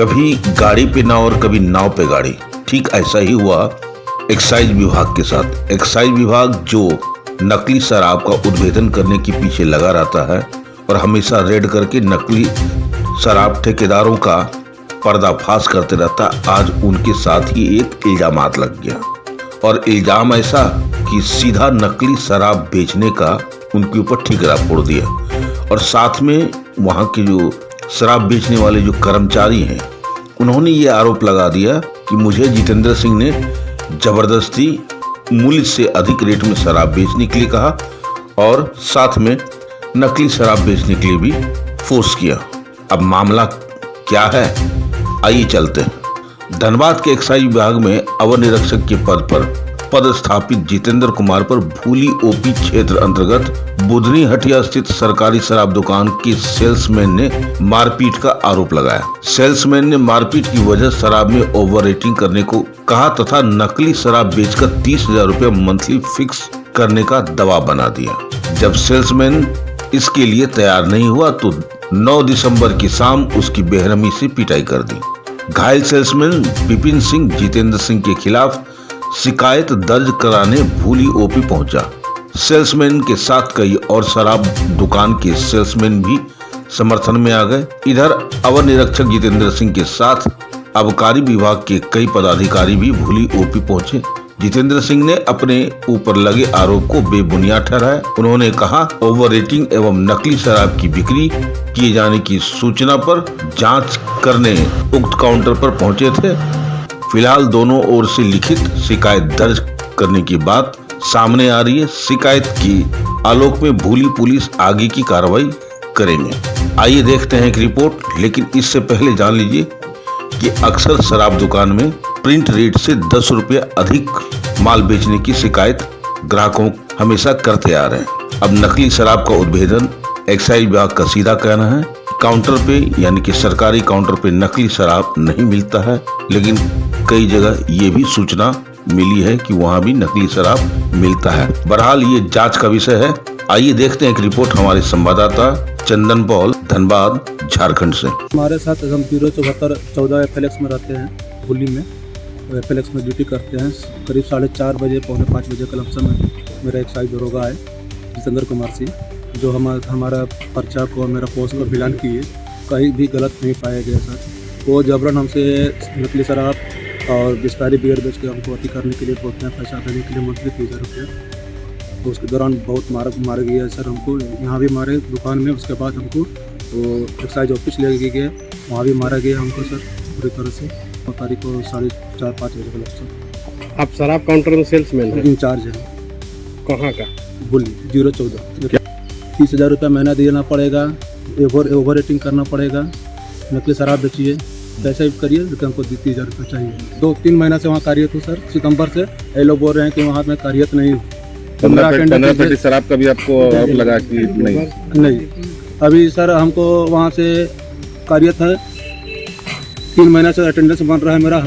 कभी गाड़ी पे नाव और कभी नाव पे गाड़ी। ठीक ऐसा ही हुआ एक्साइज विभाग के साथ। एक्साइज विभाग जो नकली शराब का उद्भेदन करने के पीछे लगा रहता है और हमेशा रेड करके नकली शराब ठेकेदारों का पर्दाफाश करते रहता, आज उनके साथ ही एक इल्जामात लग गया। और इल्जाम ऐसा कि सीधा नकली शराब बेचने का उनके ऊपर ठिकरा फोड़ दिया। और साथ में वहाँ के जो शराब बेचने वाले जो कर्मचारी हैं, उन्होंने ये आरोप लगा दिया कि मुझे जितेंद्र सिंह ने जबरदस्ती मूल्य से अधिक रेट में शराब बेचने के लिए कहा और साथ में नकली शराब बेचने के लिए भी फोर्स किया। अब मामला क्या है, आइए चलते हैं। धनबाद के एक्साइज विभाग में अवर निरीक्षक के पद पर पदस्थापित जितेंद्र कुमार पर भूली ओपी क्षेत्र अंतर्गत बुधनी हटिया स्थित सरकारी शराब दुकान के सेल्समैन ने मारपीट का आरोप लगाया। सेल्समैन ने मारपीट की वजह शराब में ओवर रेटिंग करने को कहा तथा नकली शराब बेचकर 30,000 रुपए मंथली फिक्स करने का दबाव बना दिया। जब सेल्समैन इसके लिए तैयार नहीं हुआ तो 9 दिसंबर की शाम उसकी बेरहमी से पिटाई कर दी। घायल सेल्समैन विपिन सिंह जितेंद्र सिंह के खिलाफ शिकायत दर्ज कराने भूली ओपी पहुंचा। सेल्समैन के साथ कई और शराब दुकान के सेल्समैन भी समर्थन में आ गए। इधर अवर निरीक्षक जितेंद्र सिंह के साथ आबकारी विभाग के कई पदाधिकारी भी भूली ओपी पहुंचे। जितेंद्र सिंह ने अपने ऊपर लगे आरोप को बेबुनियाद ठहराया। उन्होंने कहा ओवर रेटिंग एवं नकली शराब की बिक्री किए जाने की सूचना पर जांच करने उक्त काउंटर पर पहुंचे थे। फिलहाल दोनों ओर से लिखित शिकायत दर्ज करने की बात सामने आ रही है। शिकायत की आलोक में भूली पुलिस आगे की कार्रवाई करेंगे। आइए देखते हैं एक रिपोर्ट, लेकिन इससे पहले जान लीजिए कि अक्सर शराब दुकान में प्रिंट रेट से 10 रुपये अधिक माल बेचने की शिकायत ग्राहकों हमेशा करते आ रहे हैं। अब नकली शराब का उद्भेदन एक्साइज विभाग का सीधा कहना है, काउंटर पे यानी कि सरकारी काउंटर पे नकली शराब नहीं मिलता है, लेकिन कई जगह ये भी सूचना मिली है कि वहाँ भी नकली शराब मिलता है। बहरहाल ये जांच का विषय है। आइए देखते हैं एक रिपोर्ट हमारे संवाददाता चंदन पॉल धनबाद झारखंड से। हमारे साथ हम 07414 FLX में रहते हैं, भूली में FLX में ड्यूटी करते हैं। करीब 4:30 बजे पौने 5 बजे के लमसम में मेरा एक्साइज दरोगा है जितेंद्र कुमार सिंह, जो हमारा पर्चा को मेरा पोस्ट को मिलान किए, कहीं भी गलत नहीं पाया गया सर। वो जबरन हमसे नकली शराब और बिस्तारी बियर बेच के हमको अति करने के लिए बोलते हैं, पैसा देने के लिए मंथली 30,000 रुपये। तो उसके दौरान बहुत मार गया सर हमको, यहाँ भी मारे दुकान में। उसके बाद हमको वो एक्साइज ऑफिस ले गए, वहाँ भी मारा गया हमको सर पूरी तरह से। तारीख को 4:30-5 बजे के लगभग। आप शराब काउंटर में सेल्समैन हैं? इंचार्ज है। कहाँ का? भूली 014। 30,000 रुपये महीना देना पड़ेगा, ओवर रेटिंग करना पड़ेगा, नकली शराब बेचिए, पैसा करिए, लेकिन हमको 30,000 रुपये चाहिए। 2-3 महीना से वहाँ कार्यरत हूँ सर। सितंबर से ये लोग बोल रहे हैं कि वहाँ मैं कार्यरत नहीं हूँ। 15 शराब का भी आपको आरोप लगा कि नहीं? अभी सर हमको वहाँ से कार्यरत है, 3 महीना से अटेंडेंस बन रहा है मेरा।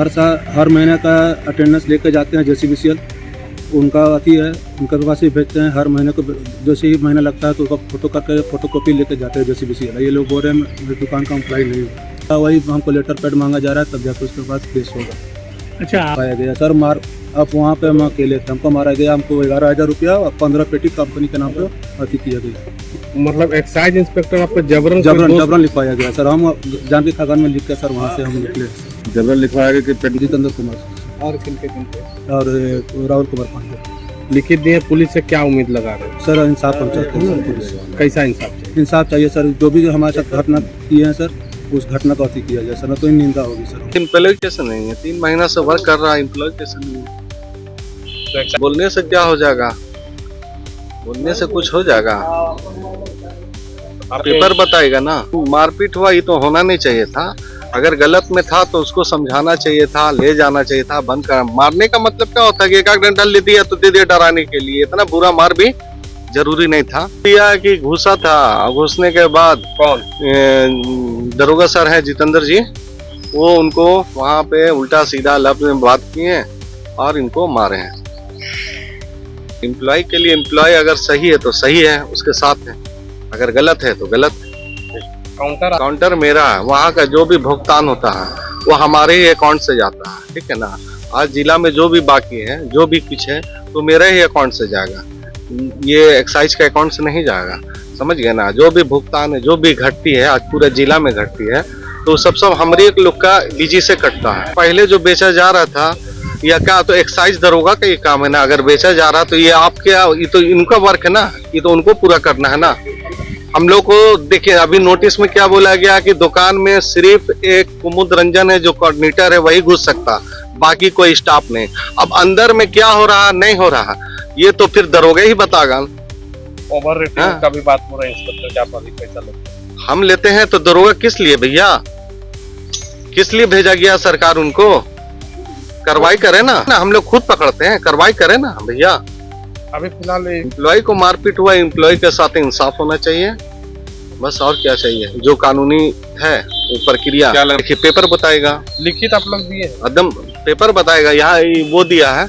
हर महीने का अटेंडेंस लेके जाते हैं JCBCL, उनका अति है, उनके पास ही भेजते हैं। हर महीने को जैसे ही महीना लगता है तो उसका फोटोकॉपी लेके जाते हैं JCBCL। ये लोग बोल रहे हैं मैं दुकान का एम्प्लॉय नहीं हूँ। वही हमको लेटर पैड मांगा जा रहा है, तब जाकर उसके बाद केस होगा। अच्छा, पाया गया सर मार। अब वहाँ पे हम अकेले थे, हमको मारा गया। हमको 11,000 रुपया और 15 पेटी कंपनी के नाम पर अति किया गया। मतलब एक्साइज इंस्पेक्टर आपको जबरन लिखवाया गया सर। हम जानकी खागान में लिख के सर वहाँ से हम निकले। जबरन लिखवाया गया कि जितेंद्र कुमार और और राहुल कुमार पांडे लिखित दिए। पुलिस से क्या उम्मीद लगा रहे हैं सर? इंसाफ हम चाहते हैं सर। पुलिस कैसा इंसाफ? इंसाफ चाहिए सर। जो भी हमारे साथ घटना किए हैं सर, उस घटना का अति किया जाए सर, न तो निंदा होगी सर। एम्प्लॉय कैसे नहीं है? 3 महीना से वर्क कर रहा है, एम्प्लॉय कैसे नहीं है? बोलने से क्या हो जाएगा? बोलने से कुछ हो जाएगा? पेपर बताएगा ना। मारपीट हुआ, ये तो होना नहीं चाहिए था। अगर गलत में था तो उसको समझाना चाहिए था, ले जाना चाहिए था, बंद कर। मारने का मतलब क्या होता है कि 1 डंडा ले दिया तो दे दिया डराने के लिए। इतना बुरा मार भी जरूरी नहीं था। दिया कि घुसा था, घुसने के बाद कौन दरोगा सर है जितेंद्र जी, वो उनको वहाँ पे उल्टा सीधा लफ्ज में बात किए और इनको मारे हैं। एम्प्लॉय के लिए एम्प्लॉय अगर सही है तो सही है, उसके साथ है, अगर गलत है तो गलत है। काउंटर मेरा है, वहाँ का जो भी भुगतान होता है वो हमारे ही अकाउंट से जाता है, ठीक है ना। आज जिला में जो भी बाकी है, जो भी कुछ है, तो मेरे ही अकाउंट से जाएगा, ये एक्साइज के अकाउंट से नहीं जाएगा, समझ गए ना। जो भी भुगतान है, जो भी घटती है, आज पूरे जिला में घटती है, तो सब हमारे एक लोग का डीजी से कटता है। पहले जो बेचा जा रहा था या क्या, तो एक्साइज दरोगा का ये काम है ना। अगर बेचा जा रहा तो ये आपके, ये तो इनका वर्क है ना, ये तो उनको पूरा करना है ना। हम लोग को देखिए, अभी नोटिस में क्या बोला गया कि दुकान में सिर्फ एक कुमुद रंजन है जो कोऑर्डिनेटर है, वही घुस सकता, बाकी कोई स्टाफ नहीं। अब अंदर में क्या हो रहा नहीं हो रहा, ये तो फिर दरोगा ही बतागा। ओवर रेटिंग का भी बात हो रहा है, इंस्पेक्टर क्या अधिक पैसा लेते हैं। हम लेते हैं तो दरोगा किस लिए भैया, किस लिए भेजा गया सरकार उनको? कार्रवाई करे ना, हम लोग खुद पकड़ते हैं, कार्रवाई करे ना भैया। अभी फिलहाल एम्प्लॉय को मारपीट हुआ, एम्प्लॉय के साथ इंसाफ होना चाहिए, बस और क्या चाहिए। जो कानूनी है वो प्रक्रिया देखिए, पेपर बताएगा, लिखित आप लोग दिए, एकदम पेपर बताएगा। यहाँ वो दिया है,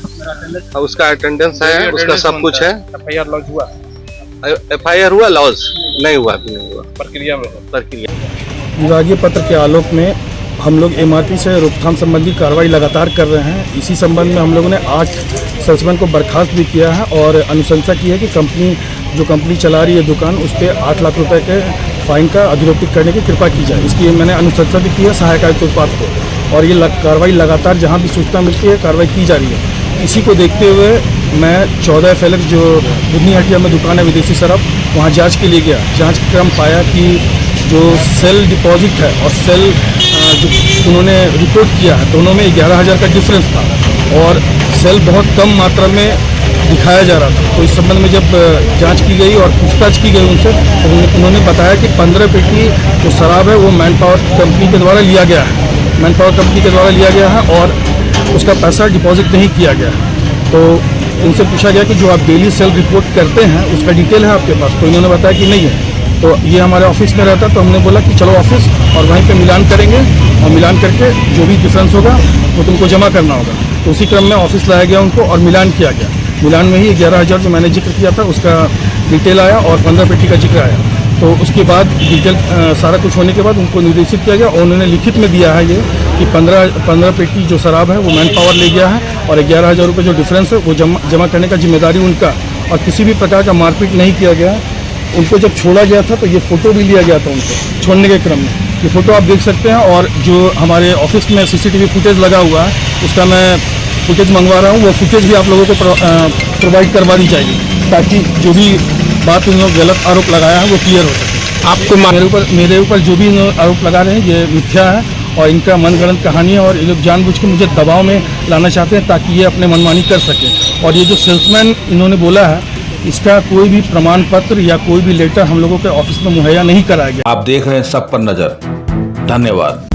उसका अटेंडेंस है, उसका सब कुछ है। FIR लॉन्च हुआ, FIR हुआ, लॉज नहीं हुआ, अभी नहीं हुआ, प्रक्रिया में प्रक्रिया। विभागीय पत्र के आलोक में हम लोग MRP से रोकथाम संबंधी कार्रवाई लगातार कर रहे हैं। इसी संबंध में हम लोगों ने 8 सेल्समैन को बर्खास्त भी किया है और अनुशंसा की है कि कंपनी चला रही है दुकान, उस पर 8 लाख रुपए के फाइन का अधिरोपित करने की कृपा की जाए। इसकी मैंने अनुशंसा भी की है सहायक आयुक्त उत्पाद को, और ये कार्रवाई लगातार जहाँ भी सूचना मिलती है कार्रवाई की जा रही है। इसी को देखते हुए मैं 14 FLX जो बुधनी हटिया में दुकान है विदेशी शराब, वहाँ जाँच के लिए गया। जाँच के क्रम पाया कि जो सेल डिपॉजिट है और सेल जो उन्होंने रिपोर्ट किया है, दोनों में 11,000 का डिफरेंस था और सेल बहुत कम मात्रा में दिखाया जा रहा था। तो इस संबंध में जब जांच की गई और पूछताछ की गई उनसे, तो उन्होंने बताया कि 15 पेटी जो शराब है वो मैन पावर कंपनी के द्वारा लिया गया है, मैन पावर कंपनी के द्वारा लिया गया है और उसका पैसा डिपॉजिट नहीं किया गया है। तो उनसे पूछा गया कि जो आप डेली सेल रिपोर्ट करते हैं उसका डिटेल है आपके पास, तो इन्होंने बताया कि नहीं है। तो ये हमारे ऑफिस में रहता, तो हमने बोला कि चलो ऑफिस और वहीं पे मिलान करेंगे और मिलान करके जो भी डिफरेंस होगा वो तुमको जमा करना होगा। तो उसी क्रम में ऑफिस लाया गया उनको और मिलान किया गया। मिलान में ही 11,000 जो मैंने जिक्र किया था उसका डिटेल आया और 15 पेटी का जिक्र आया। तो उसके बाद डिटेल सारा कुछ होने के बाद उनको निर्देशित किया गया और उन्होंने लिखित में दिया है ये कि 15 पेटी जो शराब है वो मैन पावर ले गया है और 11,000 रुपये जो डिफरेंस है वो जमा करने का जिम्मेदारी उनका, और किसी भी प्रकार का मारपीट नहीं किया गया। उनको जब छोड़ा गया था तो ये फ़ोटो भी लिया गया था उनको छोड़ने के क्रम में, ये फ़ोटो आप देख सकते हैं। और जो हमारे ऑफिस में CCTV फुटेज लगा हुआ है उसका मैं फुटेज मंगवा रहा हूँ, वो फुटेज भी आप लोगों को प्रोवाइड करवा दी जाएगी ताकि जो भी बात उन लोग गलत आरोप लगाया है वो क्लियर हो सके। आपको मेरे ऊपर जो भी आरोप लगा रहे हैं ये मिथ्या है और इनका मनगढ़ंत कहानी है और ये लोग जानबूझ के मुझे दबाव में लाना चाहते हैं ताकि ये अपने मनमानी कर सकें। और ये जो सेल्समैन इन्होंने बोला है इसका कोई भी प्रमाण पत्र या कोई भी लेटर हम लोगों के ऑफिस में मुहैया नहीं कराया गया। आप देख रहे हैं सब पर नजर। धन्यवाद।